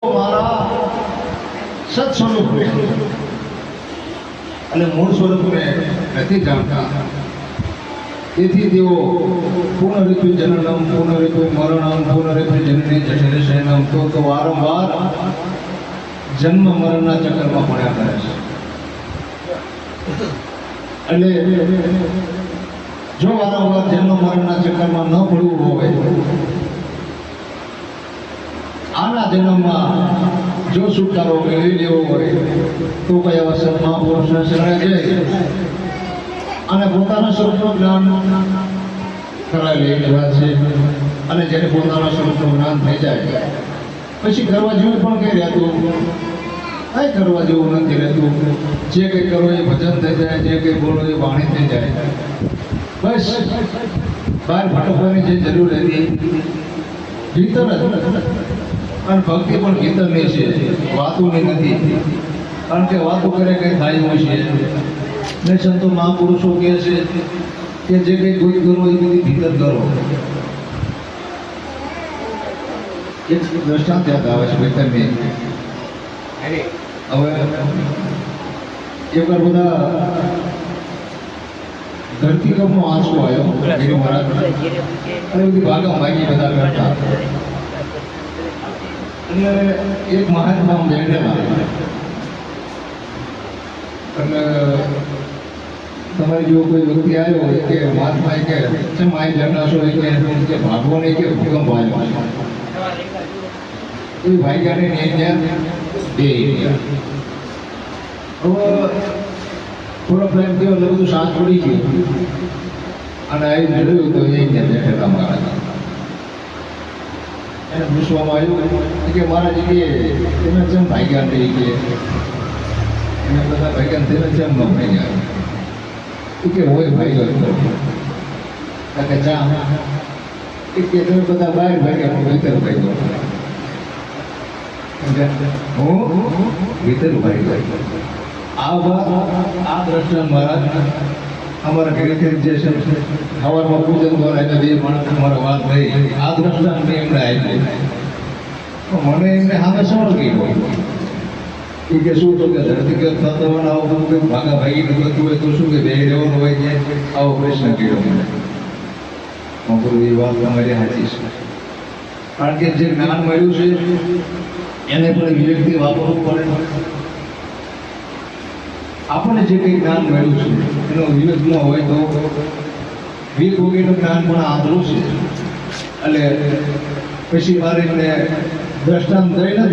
મારા સત સ્વરૂપને અને મૂળ સ્વરૂપને નથી જાણતા, તેથી તેઓ પુનઃ જનનમ પુનઃ મરણમ પુનઃ જનની જઠરે શયનમ તો વારંવાર જન્મ મરણના ચક્કરમાં પડ્યા કરે છે. એટલે જો વારંવાર જન્મ મરણના ચક્કરમાં ન પડવું હોય, આના જન્મમાં જો છુટકારો મેળવી લેવો હોય તો કઈ અવસર મહાપુરુષના શરણે જઈ અને પોતાના સ્વરૂપનું જ્ઞાન કરાવી લેવા છે. અને જ્યારે પોતાના સ્વરૂપનું જ્ઞાન થઈ જાય પછી કરવા જેવું પણ કંઈ રહેતું કંઈ કરવા જેવું નથી રહેતું. જે કંઈ કરો એ ભજન થઈ જાય, જે કંઈ બોલો એ વાણી થઈ જાય. બસ બહાર ભટકવાની જે જરૂર હતી ભીતર જ. અને ભક્તિ પણ ભીતરની છે, વાતોની નથી. કારણ કે વાતો કરે કંઈ થાય હોય છે ને. સંતો મહાપુરુષો કહે છે કે જે કંઈ કોઈ કરો એ બધી ભીતર કરો. એક દ્રષ્ટાંત યાદ આવે છે ભીતરની. હવે એકવાર બધા ધરતીકંપનો આંસુ આવ્યો મહારાજ, અને બધી ભાગા ભાગી બધા કરતા. એટલે એક મહાત્મા બેઠેલા અને તમારી જો કોઈ વ્યક્તિ આવ્યો હોય કે મહાત્મા કે ચમ આવી જનાશો કે ભાગવો નહીં કે ભૂકંપ આવ્યો એ ભાગ્યાને ત્યાં બે હવે થોડો પ્રેમ થયો એટલે બધું શાંત પડી ગયું. અને આવી જોયું તો એ ત્યાં બેઠેલા મારા એને પૂછવામાં આવ્યું કે મારા જગ્યાએ તમે જેમ ભાગ્યા નહીં કે એને બધા ભાગ્યા તેને જેમ ન ભાગ્યા કે હોય ભાગ્યો કે ચા કે તમે બધા બહાર ભાગ્યા હું ભીતર ભાગ્યો, હું ભીતર ભાગ્યો. આ દ્રષ્ટાંત મહારાજ અમારા ઘરેથી જે છે સવારમાં પૂજન દ્વારા એને બે માણસ અમારા વાત થઈ. આ દ્રષ્ટાંત મેં એમને આપ્યું. મને એમને સામે સવાલ કર્યો કે શું તો કે ધરતી કે થતા આવું કે ભાગા ભાગી થતું હોય તો શું કે બે રહેવાનું હોય કે આવો પ્રશ્ન કર્યો મને. એ વાત તમારી સાચી છે. કારણ કે જે જ્ઞાન મળ્યું છે એને પણ વિવેકથી વાપરવું પડે. આપણને જે કંઈ જ્ઞાન મળ્યું છે એનો વિવેક ન હોય તો વીક વગેરેનું જ્ઞાન પણ આંધળું છે. એટલે પછી મારે એમને દ્રષ્ટાંત દઈને